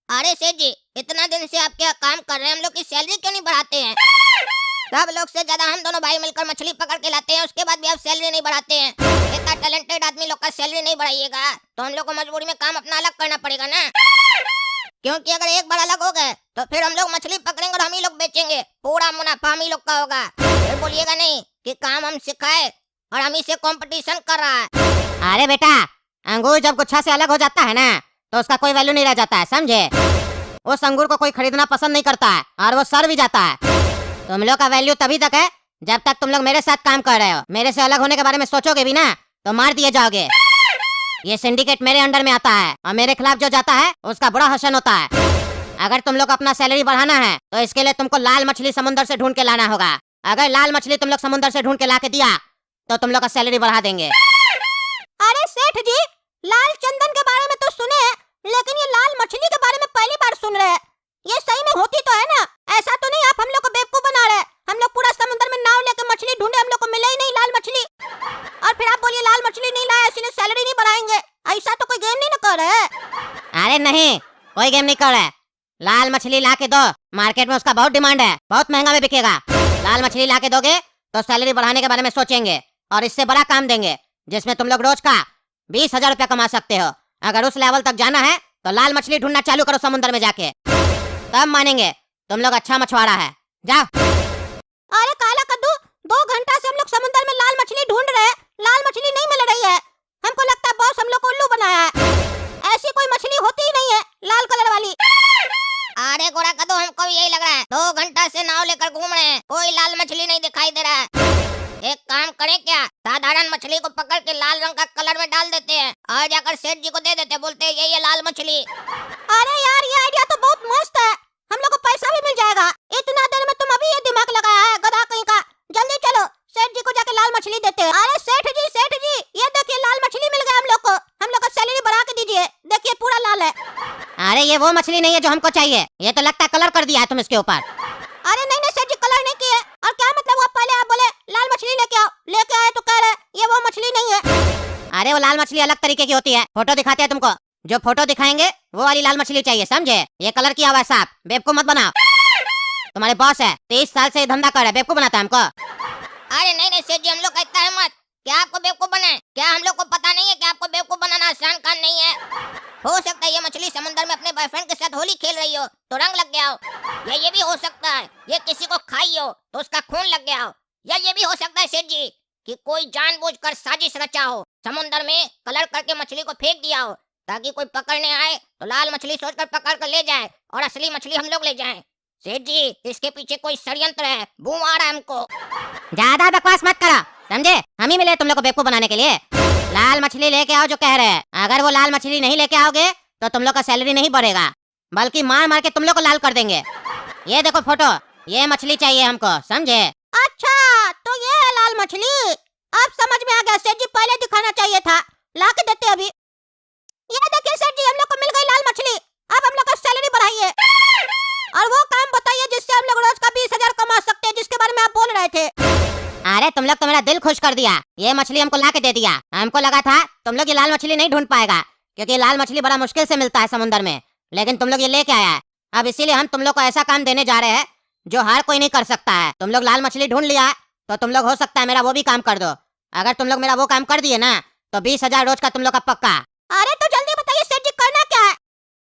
अरे सेठ जी, इतना दिन से आपके यहाँ काम कर रहे हैं, हम लोग की सैलरी क्यों नहीं बढ़ाते हैं? सब लोग से ज्यादा हम दोनों भाई मिलकर मछली पकड़ के लाते हैं, उसके बाद भी आप सैलरी नहीं बढ़ाते हैं। इतना टैलेंटेड आदमी लोग का सैलरी नहीं बढ़ाइएगा तो हम लोग को मजबूरी में काम अपना अलग करना पड़ेगा ना। क्योंकि अगर एक बार अलग हो गए तो फिर हम लोग मछली पकड़ेंगे और हम ही लोग बेचेंगे, पूरा मुनाफा हम ही लोग का होगा। फिर बोलिएगा नहीं कि काम हम सिखाए और हम ही से कंपटीशन कर रहा है। अरे बेटा, अंगूर जब गुच्छा से अलग हो जाता है ना तो उसका कोई वैल्यू नहीं रह जाता है, समझे? उस अंगूर को कोई खरीदना पसंद नहीं करता है और वो सड़ भी जाता है। तुम लोग का वैल्यू तभी तक है जब तक तुम लोग मेरे साथ काम कर रहे हो। मेरे से अलग होने के बारे में सोचोगे भी ना तो मार दिए जाओगे। ये सिंडिकेट मेरे अंडर में आता है और मेरे खिलाफ जो जाता है उसका बड़ा हसन होता है। अगर तुम लोग अपना सैलरी बढ़ाना है तो इसके लिए तुमको लाल मछली समुद्र से ढूंढ के लाना होगा। अगर लाल मछली तुम लोग समुद्र से ढूंढ के ला के दिया तो तुम लोग का सैलरी बढ़ा देंगे। अरे सेठ जी, लाल चंदन के बारे में तो सुने हैं, लेकिन ये लाल मछली के बारे में पहली बार सुन रहे हैं। ये सही में होती तो है ना? ऐसा तो नहीं आप हम लोग को बेवकूफ बना रहे हैं? हम लोग पूरा समुद्र में नाव लेकर मछली ढूंढे, हम लोग को मिले ही नहीं लाल मछली, और फिर आप बोलिए लाल मछली नहीं लाया इसलिए सैलरी नहीं बढ़ाएंगे। ऐसा तो कोई गेम नहीं ना कर रहे हैं। अरे नहीं, कोई गेम नहीं कर रहा है। लाल मछली ला के दो, मार्केट में उसका बहुत डिमांड है, बहुत महंगा में बिकेगा। लाल मछली ला के दोगे तो सैलरी बढ़ाने के बारे में सोचेंगे और इससे बड़ा काम देंगे जिसमें तुम लोग रोज का 20,000 रुपया कमा सकते हो। अगर उस लेवल तक जाना है तो लाल मछली ढूंढना चालू करो समुद्र में जाके, तब मानेंगे तुम लोग अच्छा मछुआरा है। जाओ। अरे काला कद्दू, 2 घंटा से हम लोग समुद्र में लाल मछली ढूंढ रहे हैं, लाल मछली नहीं मिल रही है। हमको लगता है बॉस हम लोग को उल्लू बनाया है। ऐसी कोई मछली होती ही नहीं है लाल कलर वाली। अरे गोरा कद्दू, हमको भी यही लग रहा है। 2 घंटा से नाव लेकर घूम रहे हैं, कोई लाल मछली नहीं दिखाई दे रहा है। एक काम करें क्या, साधारण मछली को पकड़ के लाल रंग का कलर में डाल देते हैं और जाकर सेठ जी को दे देते हैं, बोलते हैं ये लाल मछली। अरे यार, ये आइडिया तो बहुत मस्त है, हम लोग को पैसा भी मिल जाएगा। इतना देर में तुम अभी ये दिमाग लगाया है गधा कहीं का। जल्दी चलो, सेठ जी को जाके लाल मछली देते हैं। अरे सेठ जी, ये देखिए लाल मछली मिल गया हम लोग को। हम लोग का सैलरी बढ़ा के दीजिए, देखिए पूरा लाल है। अरे ये वो मछली नहीं है जो हमको चाहिए, ये तो लगता है कलर कर दिया है तुम इसके ऊपर। अरे नहीं सेठ जी, कलर नहीं किए। और क्या मतलब हुआ, पहले आप बोले लाल मछली लेके आओ, लेके आए तो कह रहे ये वो मछली नहीं है। अरे वो लाल मछली अलग तरीके की होती है, फोटो दिखाते हैं तुमको, जो फोटो दिखाएंगे वो वाली लाल मछली चाहिए, समझे? ये कलर किया हुआ है साहब, बेवकूफ मत बनाओ। तुम्हारे बॉस है, 23 साल से धंधा कर रहा है, बेवकूफ बनाता है हमको। अरे नहीं सेठ जी, हम लोग कहता है मत। क्या आपको बेवकूफ बनाए? क्या हम लोग को पता नहीं है कि आपको बेवकूफ बनाना आसान काम नहीं है? हो सकता है ये मछली समुद्र में अपने बॉयफ्रेंड के साथ होली खेल रही हो तो रंग लग गया हो, या ये भी हो सकता है ये किसी को खाई हो तो उसका खून लग गया हो, या ये भी हो सकता है सेठ जी कि कोई जानबूझकर साजिश रचा हो, समुद्र में कलर करके मछली को फेंक दिया हो ताकि कोई पकड़ने आए तो लाल मछली सोचकर पकड़ कर ले जाए और असली मछली हम लोग ले जाएं। सेठ जी, इसके पीछे कोई षड्यंत्र है, बूम आ रहा है हमको। ज्यादा बकवास मत करो, समझे? हम ही मिले तुम लोग को बेवकूफ बनाने के लिए। लाल मछली लेके आओ जो कह रहे हैं। अगर वो लाल मछली नहीं लेके आओगे तो तुम लोग का सैलरी नहीं बढ़ेगा, बल्कि मार मार के तुम लोग को लाल कर देंगे। ये देखो फोटो, ये मछली चाहिए हमको, समझे? अच्छा, तो ये है लाल मछली। अब समझ में आ गया सेठ जी, पहले दिखाना चाहिए था। ला के देते अभी। ये देखिए सेठ जी, हम लोग को मिल गई लाल मछली। अब हम लोग का सैलरी बढ़ाइए और वो काम बताइए जिससे हम लोग रोज का 20,000 कमा सकते हैं, जिसके बारे में आप बोल रहे थे। अरे तुम लोग तो मेरा दिल खुश कर दिया, ये मछली हमको ला के दे दिया। हमको लगा था तुम लोग ये लाल मछली नहीं ढूंढ पाएगा क्योंकि लाल मछली बड़ा मुश्किल से मिलता है समुद्र में, लेकिन तुम लोग ये लेके आया है। अब इसीलिए हम तुम लोग को ऐसा काम देने जा रहे हैं जो हर कोई नहीं कर सकता है। तुम लोग लाल मछली ढूंढ लिया तो तुम लोग हो सकता है मेरा वो भी काम कर दो। अगर तुम लोग मेरा वो काम कर दिए ना तो 20,000 रोज का तुम लोग का पक्का। अरे तो जल्दी बताइए सेठ जी, करना क्या है?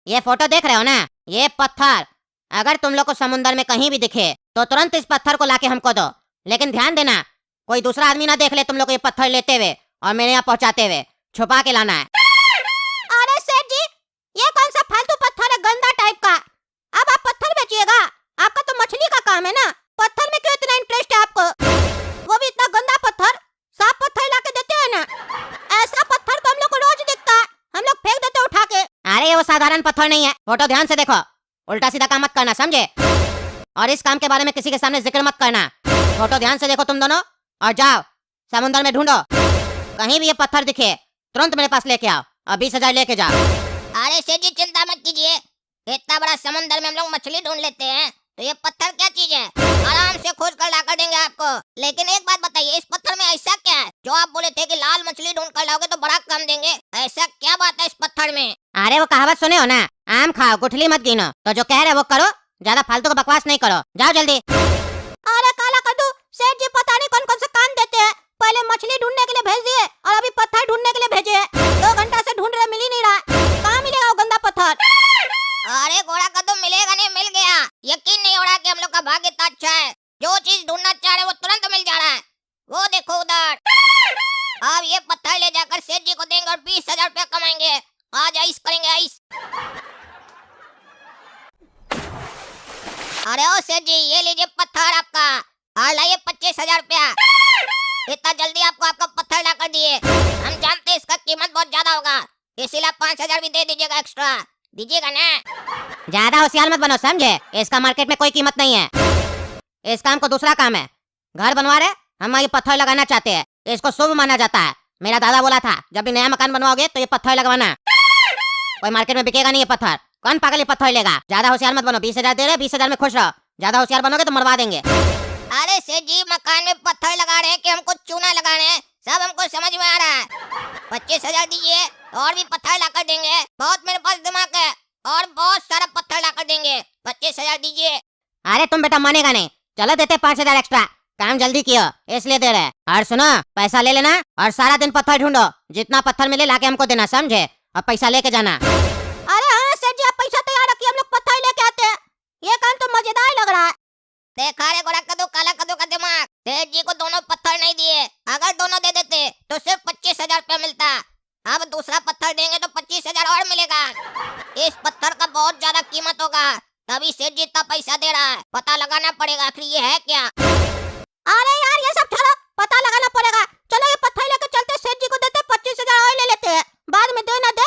ये फोटो देख रहे हो ना, ये पत्थर अगर तुम लोग को समुद्र में कहीं भी दिखे तो तुरंत इस पत्थर को लाके हमको दो, लेकिन ध्यान देना कोई दूसरा आदमी ना देख ले तुम लोग को ये पत्थर लेते हुए और मेरे यहाँ पहुँचाते हुए। छुपा के लाना है। अरे सेठ जी, ये कौन सा फालतू पत्थर है, गंदा टाइप का? अब आप पत्थर बेचिएगा? आपका तो मछली का काम है ना, पत्थर में क्यों इतना इंटरेस्ट है आपको? वो भी इतना गंदा पत्थर, साफ पत्थर ला के देते हैं ना। ऐसा पत्थर तो हम लोग को रोज दिखता है, हम लोग फेंक देते उठा के। अरे ये वो साधारण पत्थर नहीं है, फोटो ध्यान से देखो, उल्टा सीधा काम मत करना, समझे? और इस काम के बारे में किसी के सामने जिक्र मत करना। फोटो ध्यान से देखो तुम दोनों और जाओ समुद्र में ढूंढो, कहीं भी ये पत्थर दिखे तुरंत मेरे पास लेके आओ और 20,000 लेके जाओ। अरे सेठ जी, चिंता मत कीजिए, इतना बड़ा समुद्र में हम लोग मछली ढूंढ लेते हैं तो ये पत्थर क्या चीज है, आराम से खोज कर ला कर देंगे आपको। लेकिन एक बात बताइए, इस पत्थर में ऐसा क्या है जो आप बोले थे कि लाल मछली ढूंढ कर लाओगे तो बड़ा कम देंगे? ऐसा क्या बात है इस पत्थर में? अरे वो कहावत सुने हो ना, आम खाओ, गुठली मत गिनो। तो जो कह रहे वो करो, ज्यादा फालतू का बकवास नहीं करो, जाओ जल्दी। अरे काला कद्दू, सेठ जी पता नहीं कौन कौन से काम देते हैं। पहले मछली ढूंढने के लिए भेज दिए और अभी पत्थर ढूंढने के लिए भेजे हैं। 2 घंटा से ढूंढ रहे, मिल ही नहीं रहा। कहाँ मिलेगा वो गंदा पत्थर? अरे घोड़ा कद्दू मिलेगा नहीं, मिल गया। यकीन नहीं हो रहा कि हम लोग का भाग्य इतना अच्छा है। जो चीज ढूंढना चाह रहे हैं वो तुरंत मिल जा रहा है। वो देखो उधर। अब ये पत्थर ले जाकर सेठ जी को देंगे और 20,000 रुपया कमाएंगे। आज आइस करेंगे, आइस। अरे ओ सेठ जी, ये लीजिए पत्थर आपका और लाइए 25,000 रुपया। इतना जल्दी आपको आपका पत्थर ला कर दिए। हम जानते हैं इसका कीमत बहुत ज्यादा होगा, इसीलिए 5,000 भी दे दीजिएगा एक्स्ट्रा। दीजिएगा ना? ज्यादा होशियार मत बनो, समझे? इसका मार्केट में कोई कीमत नहीं है। इस काम को दूसरा काम है। घर बनवा रहे, हम ये पत्थर लगाना चाहते हैं। इसको शुभ माना जाता है। मेरा दादा बोला था जब भी नया मकान बनवाओगे तो ये पत्थर लगवाना। कोई मार्केट में बिकेगा नहीं ये पत्थर। कौन पागल ये पत्थर लेगा? ज्यादा होशियार मत बनो। 20,000 दे रहे, 20,000 में खुश रहो। ज्यादा होशियार बनोगे तो मरवा देंगे। अरे सेठ जी, मकान में पत्थर लगा रहे हैं कि हमको चूना लगा रहे हैं, सब हमको समझ में आ रहा है। 25,000 दीजिए और भी पत्थर लाकर देंगे। बहुत मेरे पास दिमाग है और बहुत सारा पत्थर लाकर देंगे। 25,000 दीजिए। अरे तुम बेटा मानेगा नहीं। चलो देते 5,000 एक्स्ट्रा। काम जल्दी कियो इसलिए दे रहे। और सुनो, पैसा ले लेना और सारा दिन पत्थर ढूंढो। जितना पत्थर मिले लाके हमको देना, समझे? और पैसा लेके जाना। अरे हाँ सेठ जी, आप पैसा तैयार रखिए, हम लोग पत्थर लेके आते हैं। ये काम तो मजेदार लग रहा है। देखा रे घोड़ा कद्दू, काला कद्दू का दिमाग। सेठ जी को दोनों पत्थर नहीं दिए। अगर दोनों दे देते तो सिर्फ 25,000 रुपया मिलता। अब दूसरा पत्थर देंगे तो 25,000 और मिलेगा। इस पत्थर का बहुत ज्यादा कीमत होगा, तभी सेठ जी इतना पैसा दे रहा है। पता लगाना पड़ेगा आखिर ये है क्या। अरे यार, ये सब छोड़ो, पता लगाना पड़ेगा। चलो ये पत्थर लेके चलते, सेठ जी को देते 25,000 और ले लेते हैं। बाद में दे ना दे,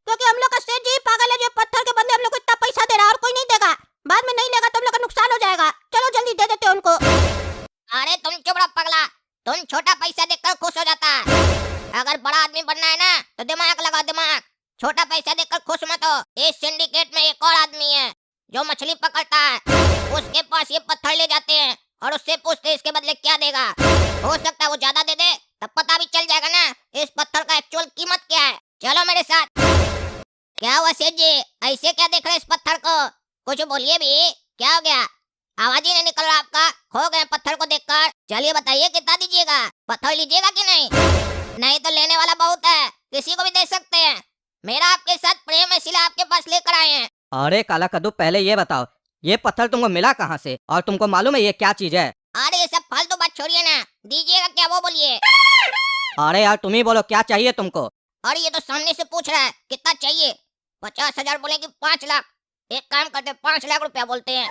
क्योंकि हम लोग का सेठ जी पागल है जो पत्थर के बदले हम लोग को इतना पैसा दे रहा है और कोई नहीं देगा। बाद में नहीं लेगा तो हम लोग का नुकसान हो जाएगा। चलो जल्दी दे देते उनको। अरे तुम चुप रहो पगला, तुम छोटा पैसा देखकर खुश हो जाता है। अगर बड़ा आदमी बनना है ना तो दिमाग लगा, दिमाग। छोटा पैसा देखकर खुश मत हो। इस सिंडिकेट में एक और आदमी है जो मछली पकड़ता है। उसके पास ये पत्थर ले जाते हैं और उससे पूछते हैं इसके बदले क्या देगा। हो सकता है वो ज्यादा दे दे, तब पता भी चल जाएगा ना इस पत्थर का एक्चुअल कीमत क्या है। चलो मेरे साथ। क्या हुआ सेठ जी, ऐसे क्या देख रहे इस पत्थर को? कुछ बोलिए भी, क्या हो गया? आवाज ही नहीं निकल रहा आपका। खो गए पत्थर को देखकर। चलिए बताइए कितना दीजिएगा? पत्थर लीजिएगा कि नहीं? नहीं तो लेने वाला बहुत है, किसी को भी दे सकते हैं। मेरा आपके साथ प्रेम है, इसलिए आपके पास लेकर आए हैं। अरे काला कद्दू, पहले ये बताओ, ये पत्थर तुमको मिला कहाँ से और तुमको मालूम है ये क्या चीज है? अरे ये सब फालतू बात छोड़िए ना, दीजिएगा क्या वो बोलिए। अरे यार तुम ही बोलो, क्या चाहिए तुमको? और ये तो सामने से पूछ रहा है कितना चाहिए। 50,000 बोले कि 5 लाख? एक काम करते 5 लाख रुपया बोलते हैं।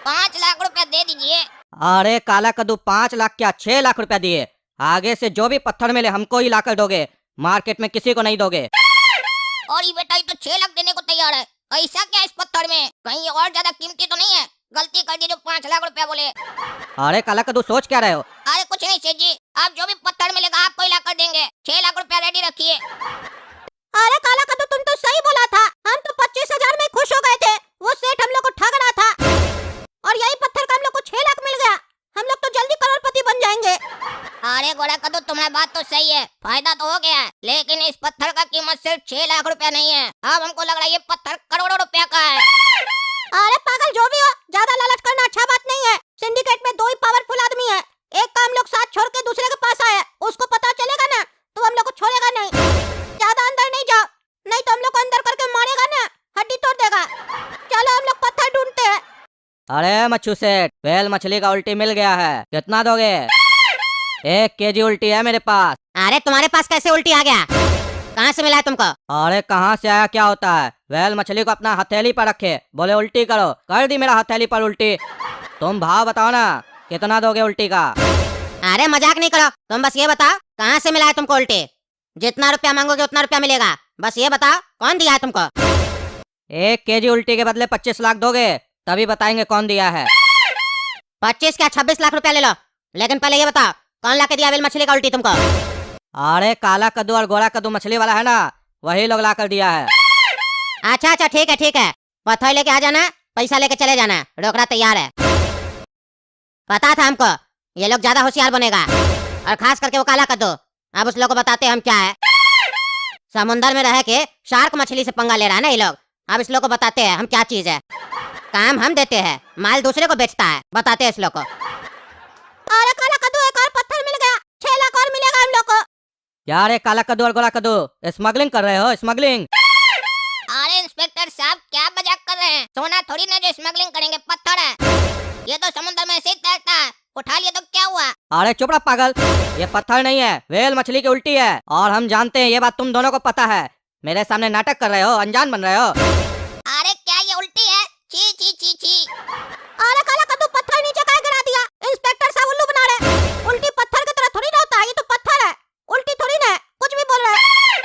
5 लाख रुपया दे दीजिए। अरे काला कद्दू, 5 लाख क्या 6 लाख रुपया दिए। आगे से जो भी पत्थर मिले हमको ही लाकर दोगे, मार्केट में किसी को नहीं दोगे। और ये बेटा ये तो 6 लाख देने को तैयार है। ऐसा क्या इस पत्थर में? कहीं और ज्यादा कीमती तो नहीं है? गलती कर दी जो 5 लाख रुपया बोले। अरे काला कद्दू, सोच क्या रहे हो? अरे कुछ नहीं सेठ जी, आप जो भी पत्थर मिलेगा आपको ही ला कर देंगे। 6 लाख रुपया रेडी रखिए। अरे काला कद्दू, तुम तो सही बोला था। हम तो 25,000 में खुश हो गए थे। वो सेठ हम लोग को ठग रहा था और यही पत्थर का हम लोग को 6 लाख मिल गया। हम लोग तो जल्दी करोड़पति बन जाएंगे। अरे घोड़ा कद्दू, तुम्हारी बात तो सही है, फायदा तो हो गया है, लेकिन इस पत्थर का कीमत सिर्फ 6 लाख रुपया नहीं है। अब हमको लग रहा है ये पत्थर करोड़ों रुपया का है। अरे पागल, जो भी हो, ज्यादा लालच करना अच्छा बात नहीं है। सिंडिकेट में 2 ही पावरफुल आदमी है। एक काम लोग साथ छोड़ के दूसरे के पास आए, उसको पता चलेगा ना तो हम लोग को छोड़ेगा नहीं। ज्यादा अंदर नहीं जाओ, नहीं तो हम लोग को अंदर करके मारेगा ना, हड्डी तोड़ देगा। चलो हम लोग पत्थर ढूंढते हैं। अरे मच्छू सेठ, वेल मछली का उल्टी मिल गया है, कितना दोगे? 1 केजी उल्टी है मेरे पास। अरे तुम्हारे पास कैसे उल्टी आ गया? कहाँ से मिला है तुमको? अरे कहाँ से आया क्या होता है? वेल मछली को अपना हथेली पर रखे, बोले उल्टी करो, कर दी मेरा हथेली पर उल्टी। तुम भाव बताओ ना, कितना दोगे उल्टी का? अरे मजाक नहीं करो, तुम बस ये बताओ कहाँ से मिला है तुमको उल्टी। जितना रुपया मांगोगे उतना रुपया मिलेगा, बस ये बताओ कौन दिया है तुमको। 1 केजी उल्टी के बदले 25 लाख दोगे, तभी बताएंगे कौन दिया है। 25 क्या 26 लाख रुपया ले लो, लेकिन पहले ये बताओ कौन ला के दिया वेल मछली का उल्टी तुमको। अरे काला कद्दू और गोरा कद्दू मछली वाला है ना, वही लोग ला कर दिया है। अच्छा अच्छा ठीक है ठीक है, पत्थर लेके आ जाना, पैसा लेके चले जाना, रोकड़ा तैयार है। पता था हमको ये लोग ज्यादा होशियार बनेगा, और खास करके वो काला कद्दू। अब उस लोग को बताते हम क्या है। समुंदर में रह के शार्क मछली से पंगा ले रहा है ना ये लोग, अब इस लोग को बताते हैं हम क्या चीज है। काम हम देते हैं, माल दूसरे को बेचता है। बताते हैं इस लोग को। अरे काला कद्दू, एक और पत्थर मिल गया, 6 लाख और मिलेगा हम लोग को। क्या रे काला कद्दू और गोला कद्दू, स्मगलिंग कर रहे हो? स्मगलिंग? अरे इंस्पेक्टर साहब क्या मजाक कर रहे हैं? सोना थोड़ी ना जो स्मगलिंग करेंगे, पत्थर है। ये तो समुद्र में ऐसे ही तैरता है, उठा लिया तो क्या हुआ? अरे चुप रहा पागल, ये पत्थर नहीं है, वेल मछली की उल्टी है। और हम जानते हैं, ये बात तुम दोनों को पता है। मेरे सामने नाटक कर रहे हो, अनजान बन रहे हो। अरे क्या ये उल्टी है? छी छी छी छी। अरे काला कद्दू, पत्थर नीचे काहे गिरा दिया? इंस्पेक्टर साहब उल्लू बना रहे। उल्टी पत्थर की तरह थोड़ी ना होता है, ये तो पत्थर है, उल्टी थोड़ी ना है। कुछ भी बोल रहे हैं।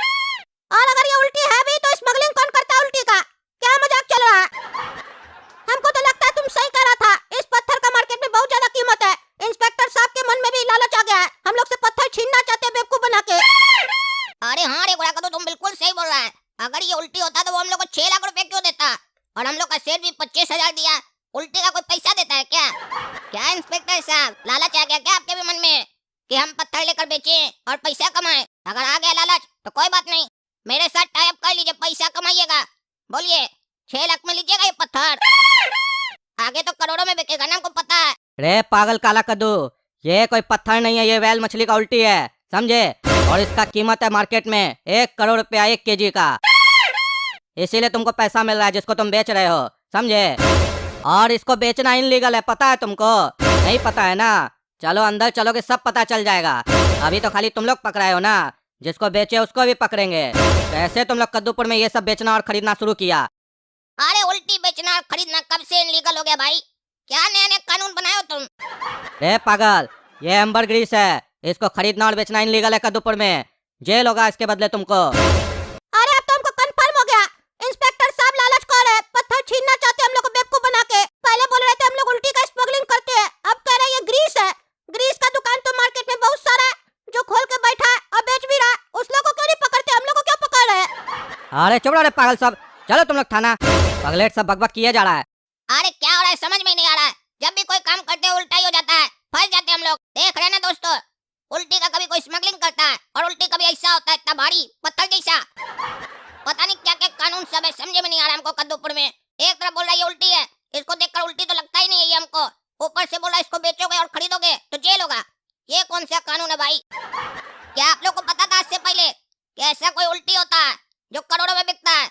और अगर ये उल्टी है भी तो स्मगलिंग कौन करता है उल्टी का? क्या मजाक चल रहा है? हमको तो लगता है तुम सही कह रहा था, इस पत्थर का मार्केट में बहुत ज्यादा कीमत है। इंस्पेक्टर साहब के मन में भी लालच आ गया है, हम लोग से पत्थर छीनना चाहते हैं बेवकूफ बना के। अरे हाँ रे गोरा कद्दू, तुम बिल्कुल सही बोल रहा है। अगर ये उल्टी होता तो वो हम लोग को 6 लाख रुपए क्यों देता? और हम लोग का शेर भी 25,000 दिया। उल्टी का कोई पैसा देता है क्या? क्या इंस्पेक्टर साहब, लालच आ गया क्या आपके भी मन में कि हम पत्थर लेकर बेचें और पैसा कमाएं? अगर आ गया लालच तो कोई बात नहीं, मेरे साथ टाई अप कर लीजिए, पैसा कमाइएगा। बोलिए 6 लाख में लीजिएगा ये पत्थर, आगे तो करोड़ों में बिकेगा ना, हमको पता है। रे पागल काला कद्दू, ये कोई पत्थर नहीं है, ये वेल मछली का उल्टी है, समझे? और इसका कीमत है मार्केट में 1 करोड़ रुपया 1 केजी का। इसीलिए तुमको पैसा मिल रहा है जिसको तुम बेच रहे हो, समझे? और इसको बेचना इनलीगल है, पता है तुमको? नहीं पता है ना? चलो अंदर चलोगे सब पता चल जाएगा। अभी तो खाली तुम लोग पकड़ाए हो ना, जिसको बेचे उसको भी पकड़ेंगे। कैसे तुम लोग कद्दूपुर में ये सब बेचना और खरीदना शुरू किया? अरे उल्टी बेचना और खरीदना कब से इनलीगल हो गया भाई? क्या नए नए कानून बनाए हो तुम? रे पागल, ये एम्बर ग्रीस है, इसको खरीदना और बेचना इनलीगल है कद्दूपुर में। जेल होगा इसके बदले तुमको। अरे अब तो हमको कंफर्म हो गया, इंस्पेक्टर साहब लालच कर रहे हैं, पत्थर छीनना चाहते हैं हम लोग को बेवकूफ बना के। पहले बोल रहे थे हम लोग उल्टी का स्मगलिंग करते हैं, अब कह रहे हैं ये ग्रीस है। ग्रीस का दुकान तो मार्केट में बहुत सारा है, जो खोल के बैठा है और बेच भी रहा है। उस लोग को क्यों नहीं पकड़ते, हम लोग को क्यों पकड़ रहे हैं? अरे चुप रहो रे पागल सब, चलो तुम लोग थाना। पगलेट सब बकबक किया जा रहा है। अरे क्या हो रहा है समझ में नहीं आ रहा है। जब भी कोई काम करते हैं उल्टा ही हो जाता है, फंस जाते हैं हम लोग। देख रहे हैं ना दोस्तों, उल्टी का कभी कोई स्मगलिंग करता है और उल्टी कभी ऐसा होता है, इतना भारी पत्थर जैसा। पता नहीं क्या क्या कानून सब है, समझ में नहीं आ रहा हमको कद्दूपुर में। एक तरफ बोल रहा है ये उल्टी है, इसको देखकर उल्टी तो लगता ही नहीं है ये हमको। ऊपर से बोल रहा है इसको बेचोगे और खरीदोगे तो जेल होगा। ये कौन सा कानून है भाई? क्या आप लोग को पता था आज से पहले कि ऐसा कोई उल्टी होता है जो करोड़ों में बिकता है?